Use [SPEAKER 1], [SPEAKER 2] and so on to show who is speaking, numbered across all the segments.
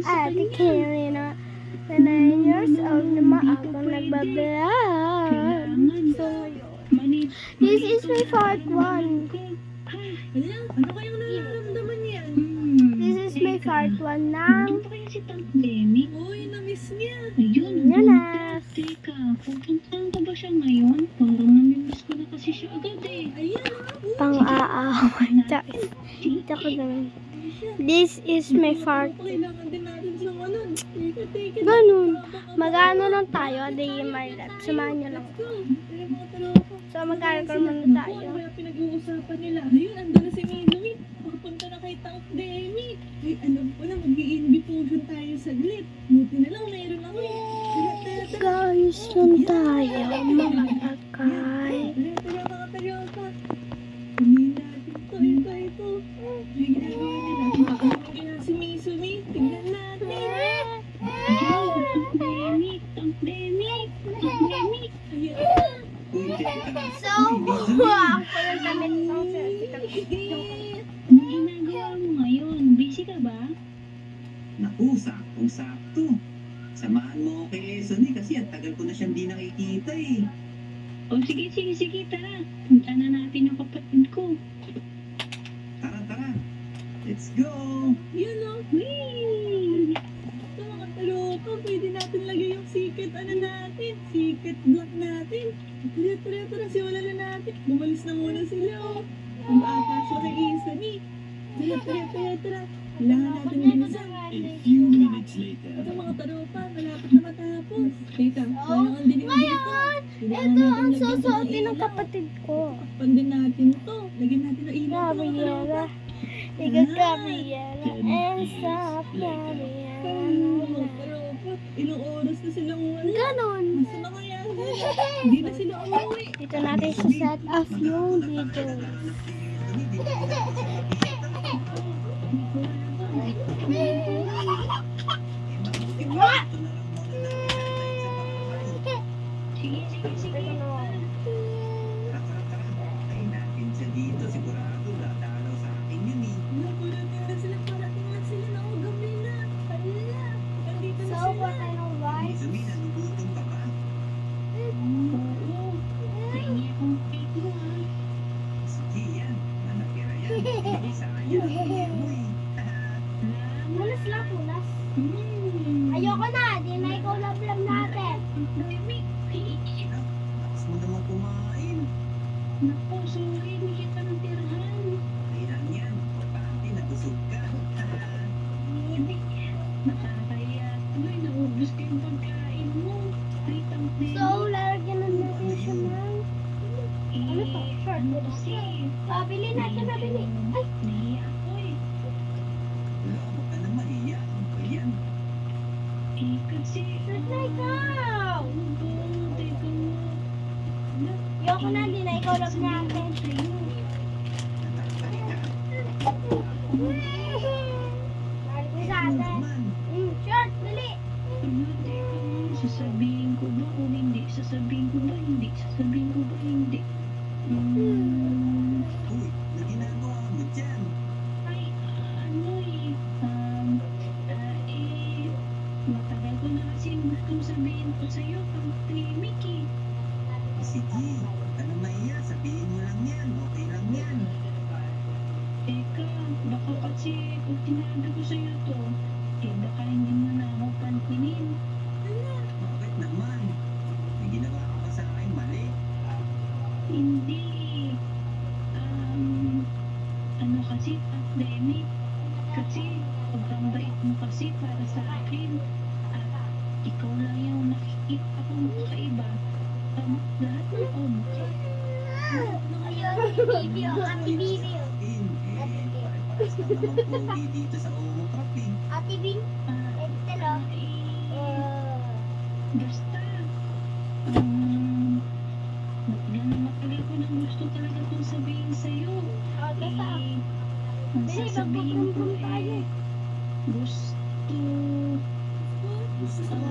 [SPEAKER 1] Ate Karina, na 9 years old na maagang nagbablog. So, ngayon, this is my part 1.
[SPEAKER 2] Ano kayang nararamdaman yan?
[SPEAKER 1] This is my part 1 ng
[SPEAKER 3] Ito kaya si Tante Demi?
[SPEAKER 2] Uy, na-miss niya.
[SPEAKER 3] Ayun,
[SPEAKER 1] Yan na.
[SPEAKER 3] Teka, pupuntahan ko ba siya ngayon? Parang namimiss ko na kasi siya agad eh.
[SPEAKER 2] Ayan,
[SPEAKER 1] pang-aaway. Dito ko naman. This is my part.
[SPEAKER 2] Kailangan din natin sa ano. Take it.
[SPEAKER 1] Ganun. Mag-ano lang tayo. Day in my life. Samahan nyo lang. So, mag-alcohol muna tayo.
[SPEAKER 2] Ano kaya pinag-uusapan nila? Ayun, andun na si Minoy. Pupunta na kay Tank Demi. Ay, alam ko na, mag-i-invitation tayo saglit. Buti na lang, mayroon ako.
[SPEAKER 1] Guys, lang tayo. Mga takay.
[SPEAKER 2] Tara, mga tayoka. Kunin natin to, ito. Ay, ginagawa nila. Makakagin na si Mizumi. Tignan natin.
[SPEAKER 3] Tante Demi.
[SPEAKER 2] Ayan.
[SPEAKER 1] So, kuha ako ng damit ng selfie.
[SPEAKER 3] Ano ginagawa mo ngayon? Busy ka ba?
[SPEAKER 4] Naku, saktong-sakto. Samahan mo ako kay Esony kasi ang tagal ko na siyang di nakikita eh.
[SPEAKER 3] O sige, tara. Punta na natin yung kapatid ko.
[SPEAKER 4] Tara. Let's go!
[SPEAKER 2] Yun o.
[SPEAKER 3] Whee!
[SPEAKER 2] Ito mga talupa, pwede natin lagay yung secret secret block natin. Tara, simulan na natin. Bumalis na muna sila o. Ang ata siya kay Isani. Tara. Kailangan natin bilisan.
[SPEAKER 4] A few minutes later.
[SPEAKER 2] Ito mga talupa, malapit na matapos. Teka, kailangan din yung dito.
[SPEAKER 1] Ito ang susuotin ng kapatid ko.
[SPEAKER 2] Pandin natin to. Lagyan natin ng ilaw.
[SPEAKER 1] Gabriela. Ika Gabriela. Elsa Gabriela.
[SPEAKER 2] Ilang oras na silang wala.
[SPEAKER 1] Ganon.
[SPEAKER 2] Masa na kaya sila? Hindi na sila umuwi.
[SPEAKER 1] Dito natin sa set off yung video.
[SPEAKER 3] Sige.
[SPEAKER 4] Ay, natin siya dito. Sigurado, dadalaw sa akin yun eh.
[SPEAKER 2] Nakulating na sila. Parating na sila. Nakagabi na. Hala. Nandito na sila.
[SPEAKER 4] Izumi, nagugutom ka ba?
[SPEAKER 3] Oo. Pahingi akong cake mo ha.
[SPEAKER 4] Sige yan. Nanapira yan. Hindi sayang. Hindi mo eh.
[SPEAKER 1] Punas lang, punas.
[SPEAKER 3] Hmm.
[SPEAKER 1] Ayoko na. Di na ikaw lablam natin.
[SPEAKER 3] Demi.
[SPEAKER 4] Lakas mo naman kumain.
[SPEAKER 3] Naku, sorry. Hindi kita ng tirahan.
[SPEAKER 4] Kailan yan? Importante, nabusog ka.
[SPEAKER 3] Nakakaya. Naubos ko yung pagkain mo. Ay, Tante.
[SPEAKER 1] So, lalagyan na natin siya ng... Ano to? Short.
[SPEAKER 3] Ano kasi?
[SPEAKER 1] Pabili natin, nabili. Ay,
[SPEAKER 3] Nahiya ako eh.
[SPEAKER 4] Wala, huwag ka na mahiya. Ano ba yan?
[SPEAKER 3] Eh, kasi...
[SPEAKER 1] short na ikaw.
[SPEAKER 3] Ano ba? Teka mo.
[SPEAKER 1] Ayoko na, di na ikaw lab natin.
[SPEAKER 3] Sa'yo.
[SPEAKER 4] Natatay ka.
[SPEAKER 1] Balik mo sa
[SPEAKER 4] Ano
[SPEAKER 1] atin.
[SPEAKER 4] naman?
[SPEAKER 1] Short, dali.
[SPEAKER 3] Ano, teka mo. Sasabihin ko ba o hindi? Sasabihin ko ba hindi? Sasabihin ko ba hindi?
[SPEAKER 4] Uy, na ginagawa mo dyan?
[SPEAKER 3] Ay, ano eh. Matagal ko na kasi gustong sabihin ko sa'yo pang trimik eh.
[SPEAKER 4] Sige, huwag ka na mahiya. Sabihin mo lang yan. Okay lang yan.
[SPEAKER 3] Teka, baka kasi kung tinabi ko sa'yo to, baka hindi mo na ako pansinin.
[SPEAKER 4] Bakit naman? May ginawa ka pa sa akin mali.
[SPEAKER 3] Hindi. Ano kasi, pandemic. Kasi, sobrang bait mo kasi para sa akin. At ikaw lang yung nakikita kong kakaiba. Lahat ng okay.
[SPEAKER 1] Video, ate video.
[SPEAKER 4] Akin, pare-pares lang naman pogi dito sa Omotrap eh.
[SPEAKER 1] Ate Bing, ito lang.
[SPEAKER 3] Basta, matagal ko nang gusto talaga kong sabihin sa'yo.
[SPEAKER 1] Okay pa.
[SPEAKER 3] Ang
[SPEAKER 1] Dili,
[SPEAKER 3] sasabihin ko
[SPEAKER 1] magpuprum-prum tayo.
[SPEAKER 3] gusto,
[SPEAKER 4] Gusto mo.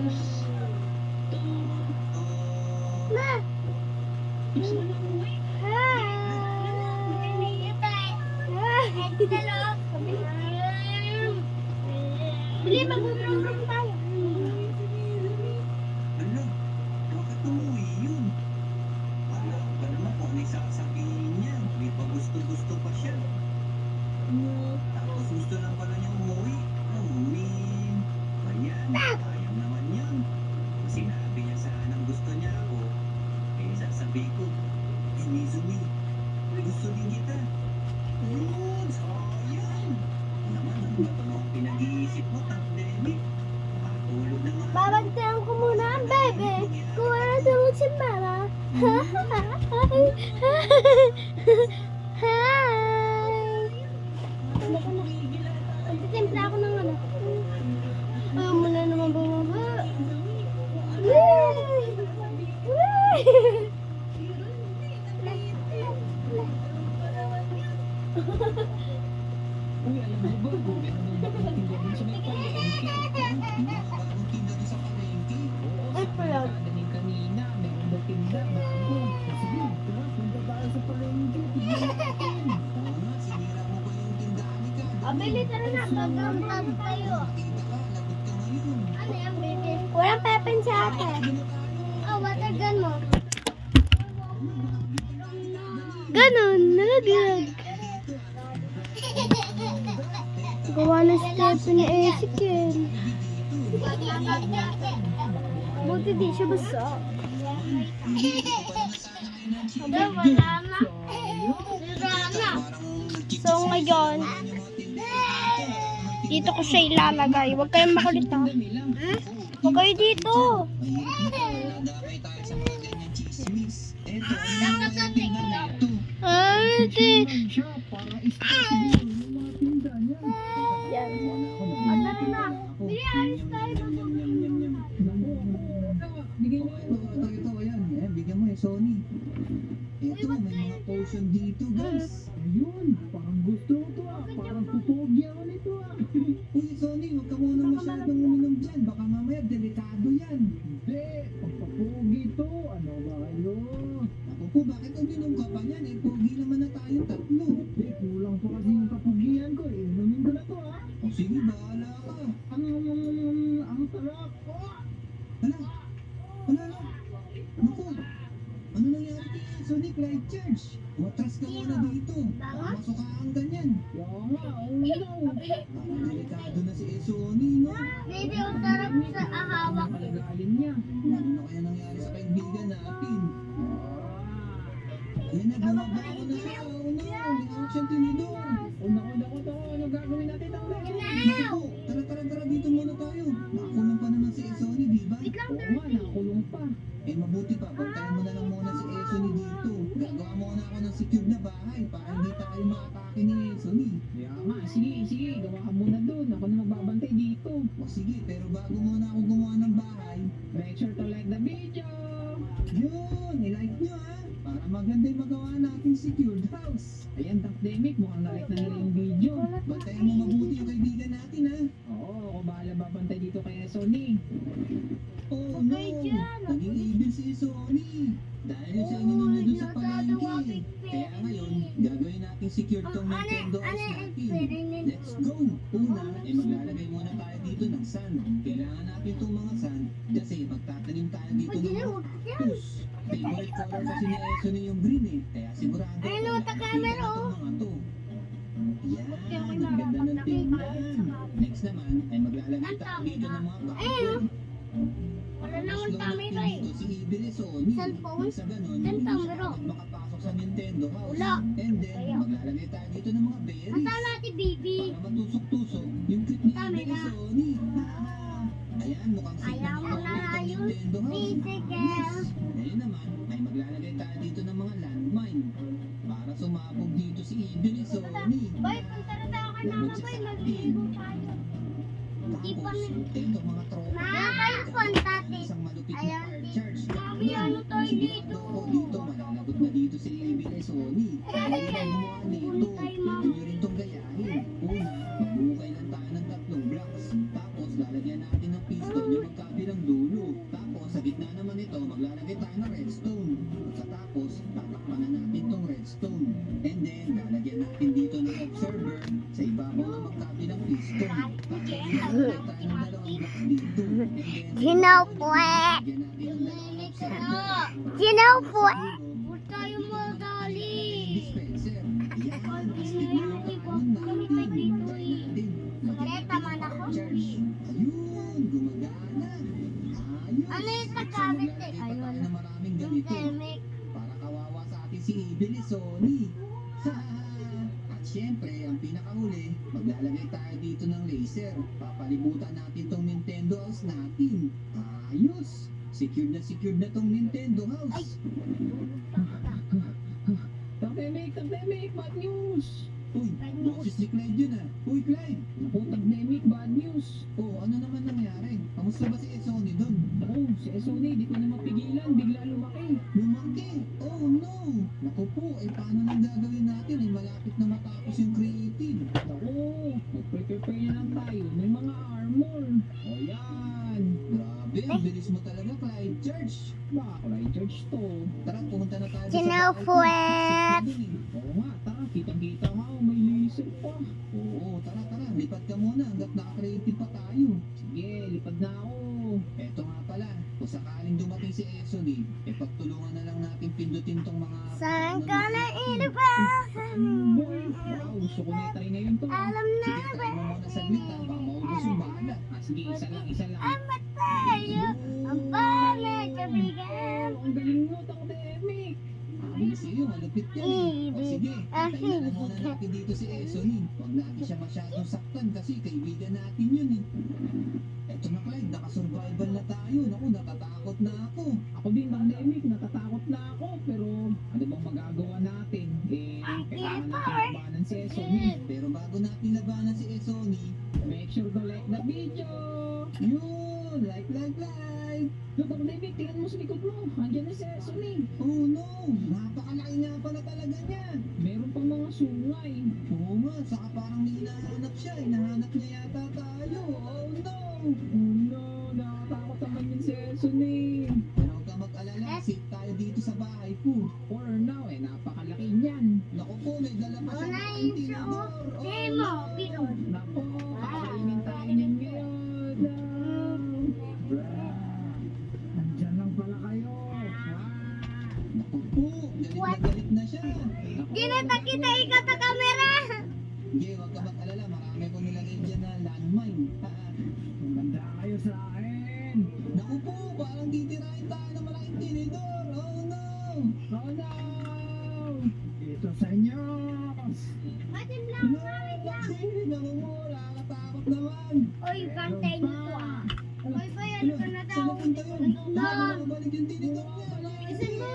[SPEAKER 3] gusto,
[SPEAKER 1] Ma!
[SPEAKER 3] gusto na umuwi.
[SPEAKER 1] Hi! Ito lang. Dali, mag-room tayo.
[SPEAKER 4] Ano? Bakit umuwi yun? Wala pa naman kung ano yung sasabihin niya. May pa gusto-gusto pa siya. Tapos gusto lang pala niya umuwi. Ayan, sayang naman yun. Kung sinabi niya sanang gusto niya ako, eh sasabihin ko, Mizumi, gusto din kita. Yun, sayang. Naman, ano ba itong pinag-iisip mo, Tandemi? Matulog naman.
[SPEAKER 1] Babantayan ko muna ang bebe. Kung ano tulog si mama. Hi! Magtitimpla ako ng ano. Ayaw mo na naman bumaba.
[SPEAKER 2] Uy, alam mo ba, kung meron ng bagong tindahan sa may palengke.
[SPEAKER 4] Bagong tinda doon sa palengke.
[SPEAKER 2] Oo,
[SPEAKER 1] Ay,
[SPEAKER 2] sabi
[SPEAKER 1] pala.
[SPEAKER 2] ni Daning kanina, meron daw tinda bago. Sige, tara, punta tayo sa palengke. Tignan natin.
[SPEAKER 4] Oo nga, sinira mo ba yung tindahan ni Ka?
[SPEAKER 1] Abili, tara na. Pagkamtado tayo.
[SPEAKER 4] Nakita ka, lagot ka ngayon.
[SPEAKER 1] Ano yan, baby? Walang pepen sa atin. Oh, matagan mo. Ganon, nalaglag. Gawa na step ni Ezekiel. Buti di siya basa. Wala na. Sira na. So ngayon, dito ko siya ilalagay. Huwag kayong makulit ha. Huwag kayo dito.
[SPEAKER 4] Nadamay tayo sa mga ganyan chismis. Eto, ano nga yung tinda na ito?
[SPEAKER 1] Ay, di.
[SPEAKER 2] Siya, para isipin yung mga tinda niya.
[SPEAKER 1] Yan.
[SPEAKER 2] Ano
[SPEAKER 1] na. Bili, alis tayo.
[SPEAKER 2] Bigay
[SPEAKER 4] Oh, ito, ayan. Ayan, bigyan mo Sony. Ito, may mga potion dito, guys.
[SPEAKER 2] Ayun, parang gusto ko to Parang pupogi ako nito
[SPEAKER 4] Uy, Sony, huwag ka muna masyadong uminom dyan. Baka mamaya, delikado yan.
[SPEAKER 2] Hindi, pagpapogi to. Ano ba kayo?
[SPEAKER 4] Ako po, bakit uminom ka pa yan? Eh, pogi naman na tayong tatlo.
[SPEAKER 2] Hindi, kulang pa kasi yung kapugian ko. Inumin ko na to
[SPEAKER 4] O sige, bahala ka.
[SPEAKER 2] Ang sarap.
[SPEAKER 4] Hala, hala. Naku, ano nangyari kay Sonic Light Charge? Matras ka muna dito. Masok ka ang ganyan.
[SPEAKER 2] Kaya nga, no.
[SPEAKER 4] Parang delikado na si Sony, no?
[SPEAKER 1] Baby, ang sarap sa ahawak.
[SPEAKER 2] Palagaling niya.
[SPEAKER 4] Ano kaya nangyari sa kaibigan natin? Ayan na, bumabaho na siya. Oh no, hawak siyang tinidor.
[SPEAKER 2] Naku to. Ano gagawin natin ang
[SPEAKER 4] Naku, tara, dito muna tayo. Nakakulong pa naman si Sony, di ba?
[SPEAKER 2] Oo nga, nakakulong pa.
[SPEAKER 4] Eh mabuti pa, bantayan mo na lang muna si Sony dito. Gagawa muna ako ng secured na bahay para hindi tayo maatake ni Sony.
[SPEAKER 2] Kaya nga, sige. Gawa ka muna doon. Ako na magbabantay dito.
[SPEAKER 4] O sige, pero bago muna ako gumawa ng bahay,
[SPEAKER 2] Make sure to like the video.
[SPEAKER 4] yun, i-like nyo ha. Para maganda yung magawa nating secured house.
[SPEAKER 2] Ayan, Takdemic, mukhang na-like na nila yung video.
[SPEAKER 4] Bantayan mo mabuti yung kaibigan natin ha.
[SPEAKER 2] Oo, ako bahala babantay dito kay Sony.
[SPEAKER 4] Oh no, naging evil si Sony. Dahil sa inyo na doon sa palengke. Kaya ngayon, gagawin natin secure tong Nintendo house natin. Let's go! Una, maglalagay muna tayo dito ng sand. Kailangan natin itong mga sand kasi magtatanim tayo dito ng cactus. Favorite color kasi ni Sony yung green eh. Kaya sigurado
[SPEAKER 1] Ay,
[SPEAKER 4] ako
[SPEAKER 1] no, takamera,
[SPEAKER 4] itong mga to. Yan, ang ganda ng tingnan. Next naman, ay maglalagay tayo dito ng mga cactus.
[SPEAKER 1] Wala na akong
[SPEAKER 4] Mas
[SPEAKER 1] camera eh.
[SPEAKER 4] dito si Ibile Sony.
[SPEAKER 1] Cellphone?
[SPEAKER 4] Sa ganun,
[SPEAKER 1] Cellphone,
[SPEAKER 4] hindi siya
[SPEAKER 1] bro.
[SPEAKER 4] agad makapasok sa Nintendo house.
[SPEAKER 1] Wala.
[SPEAKER 4] And then,
[SPEAKER 1] Ayaw.
[SPEAKER 4] maglalagay tayo dito ng mga berries.
[SPEAKER 1] Mata natin, baby.
[SPEAKER 4] Para matusok-tusok yung cute ni
[SPEAKER 1] Tama
[SPEAKER 4] Ibile
[SPEAKER 1] na.
[SPEAKER 4] Sony. Ayan, mukhang safe
[SPEAKER 1] Ayaw
[SPEAKER 4] na
[SPEAKER 1] mo na
[SPEAKER 4] itong
[SPEAKER 1] yun.
[SPEAKER 4] Nintendo house.
[SPEAKER 1] Baby girl.
[SPEAKER 4] Ngayon naman, ay maglalagay tayo dito ng mga landmine. Para sumabog dito si Ibile Sony.
[SPEAKER 1] Boy, punta na tayo kay mama, boy. Magliligo tayo.
[SPEAKER 4] Tapos, ito mga tropa.
[SPEAKER 1] Nakaka-iPhone, tati.
[SPEAKER 4] Isang malupit na
[SPEAKER 1] Ayan,
[SPEAKER 4] car charge.
[SPEAKER 1] Mami, ano tayo dito?
[SPEAKER 4] Ako dito, malalagot na dito si Ibile Sony. Kaya gumawa nito. Ito nyo rin itong gayahin. Una, magbukay lang tayo ng 3 blocks. Tapos, lalagyan natin ng piston yung magkabilang dulo. Tapos, sa gitna naman ito, maglalagay tayo ng redstone. Pagkatapos, tatakpan na natin itong redstone. And then, lalagyan natin dito ng observer sa ibabaw ng magkabilang piston. Para
[SPEAKER 1] Ginawpuet. Ginawpuet. Huwag tayo madali. Tama na ko. Ano yung pagkabit eh? Ayun. Yung telmek.
[SPEAKER 4] Para kawawa sa atin si Evil Sony. At syempre, ang pinakahuli, maglalagay tayo dito ng laser. Papalibutan natin tong Nintendo House natin. Ayos! Secured na tong Nintendo House.
[SPEAKER 2] Tagdemic, bad news.
[SPEAKER 4] Uy, boses ni Clyde yun ah. Uy, Clyde!
[SPEAKER 2] Naku, Tagdemic, bad news.
[SPEAKER 4] Oh, ano naman nangyari? Kamusta ba si Sony doon?
[SPEAKER 2] Naku, si Sony, di ko na mapigilan, bigla lumaki.
[SPEAKER 4] Lumaki! Oh no! Naku po, paano nang gagawin natin? Malapit na matapos yung creative.
[SPEAKER 2] Naku, mag-prepare na lang tayo. May mga armor. O yan.
[SPEAKER 4] Grabe, ang bilis mo talaga, Clyde Church.
[SPEAKER 2] Baka Clyde Church to.
[SPEAKER 4] Tara, pumunta na tayo
[SPEAKER 1] Ginawpuet.
[SPEAKER 2] Oo nga, tara, kitang-kita nga, may laser pa.
[SPEAKER 4] Oo, tara, lipat ka muna hanggat naka-creative pa tayo.
[SPEAKER 2] Sige, lipad na ako.
[SPEAKER 4] Eto nga pala, kung sakaling dumating si Esony, pagtulungan na lang natin pindutin tong mga...
[SPEAKER 1] Saan ka na inibasan?
[SPEAKER 2] Boy, wow, gusto ko na try ngayon to.
[SPEAKER 1] Alam na
[SPEAKER 4] Sige, try mo muna saglit ha, baka maubos yung bala.
[SPEAKER 2] Sige, isa lang.
[SPEAKER 1] Amat tayo. Ang pala kabigan.
[SPEAKER 2] Ang galing mo, Tagdemic.
[SPEAKER 4] Bilis iyo, malupit yan eh. O sige, antayin na muna natin dito si Esony. Huwag natin siya masyadong saktan kasi kaibigan natin yun eh. Eto na Clyde, nakasurvival na tayo. Naku, natatakot na ako.
[SPEAKER 2] Ako din, Tagdemic, natatakot na ako. Pero ano bang magagawa natin? Kailangan natin labanan si Sony.
[SPEAKER 4] Pero bago natin labanan si Esony,
[SPEAKER 2] Make sure to like the video.
[SPEAKER 4] yun, like.
[SPEAKER 2] Look, Tagdemic, tingnan mo sa likod mo. Andiyan na si Sony.
[SPEAKER 4] Oh no, napakalaki nga pala talaga niya.
[SPEAKER 2] Meron pa mga sungay.
[SPEAKER 4] Oo nga, saka parang may hinahanap siya. Hinahanap niya yata tayo. Oh no.
[SPEAKER 2] Oh no, nakatakot naman yun si Sony.
[SPEAKER 4] Pero huwag ka mag-alala, safe tayo dito sa bahay ko.
[SPEAKER 2] For now, napakalaki niyan.
[SPEAKER 4] Naku po, may dala pa siya ng
[SPEAKER 1] Online siya,
[SPEAKER 4] tinidor.
[SPEAKER 1] Demo, pilon.
[SPEAKER 2] Nako, kakainin tayo niyan ngayon. Andyan lang pala kayo.
[SPEAKER 4] Naku po, galit na siya.
[SPEAKER 1] Di na kita ikaw sa camera.
[SPEAKER 4] Hindi, huwag ka mag-alala. Marami ko nilagay dyan na landmine.
[SPEAKER 2] Maganda kayo sa akin.
[SPEAKER 4] Naku po, parang titirahin tayo ng malaking tinidor. Oh no.
[SPEAKER 2] Oh no! Ito sa inyo.
[SPEAKER 1] Matin lang,
[SPEAKER 4] Naku mo, nakakatakot naman.
[SPEAKER 1] Oy, bantay niyo to ah. Oy, bayan ka na daw.
[SPEAKER 4] Saan napunta yun? Nakabalik yung tinidor niya.
[SPEAKER 1] Isan mo.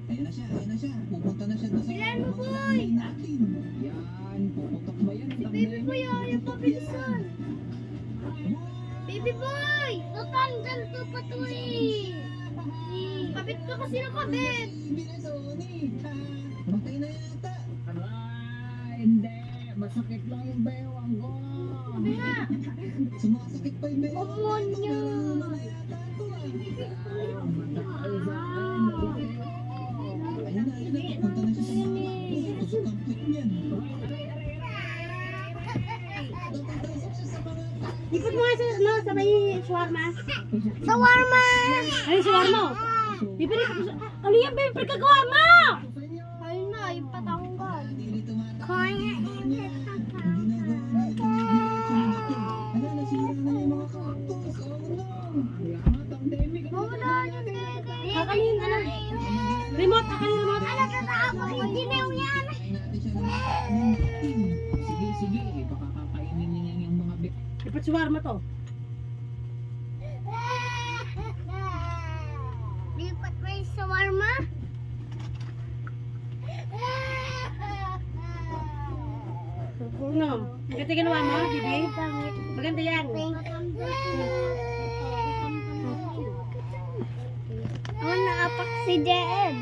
[SPEAKER 4] Ayan na siya. Pupunta na siya doon sa
[SPEAKER 1] Bilan mo,
[SPEAKER 4] mga
[SPEAKER 1] boy.
[SPEAKER 4] landmine natin.
[SPEAKER 2] Yan, puputok ba yan?
[SPEAKER 1] Si baby boy, ayaw pa bilisan. Baby boy! Tatanggal to pa to eh. Kabit ka kasi ng kabit.
[SPEAKER 4] Binasoni. Patay na yata.
[SPEAKER 2] Hindi. Masakit lang yung bewang ko.
[SPEAKER 1] Sabi nga.
[SPEAKER 4] Sumasakit pa yung belo.
[SPEAKER 1] Omonyo.
[SPEAKER 4] Ano na yata ito ah.
[SPEAKER 2] Maganda kayo sa akin.
[SPEAKER 4] Ayun na. Punta na siya sa mga tusok ang quick niyan. Tatasok siya sa mga...
[SPEAKER 5] Ikot mo nga sa may shawarma.
[SPEAKER 1] Shawarma!
[SPEAKER 5] Ano yung shawarma? Bibili ka sa... Ano yan, bibili ka gawa mo?
[SPEAKER 1] Ayun na, yung patanggal.
[SPEAKER 4] Hindi tumatakbo.
[SPEAKER 1] Kaya.
[SPEAKER 4] Ang ginagawa niya itong regulation na to. Ano, nasira na yung mga cactus. Oh no.
[SPEAKER 2] Lahat ang demi.
[SPEAKER 1] Wala yung
[SPEAKER 5] Kakalin, ano? Remote, kakalin remote.
[SPEAKER 1] Ano tatakot? Hindi na yung yan.
[SPEAKER 4] Kain natin siya ng mga kanin natin.
[SPEAKER 2] Sige. Baka kakainin niya yung mga bit.
[SPEAKER 5] Dapat shawarma to.
[SPEAKER 1] Lipat mo yung shawarma?
[SPEAKER 5] No. Maganda ginawa mo, Bibi? Maganda yan.
[SPEAKER 1] Oh, naapak si Jen.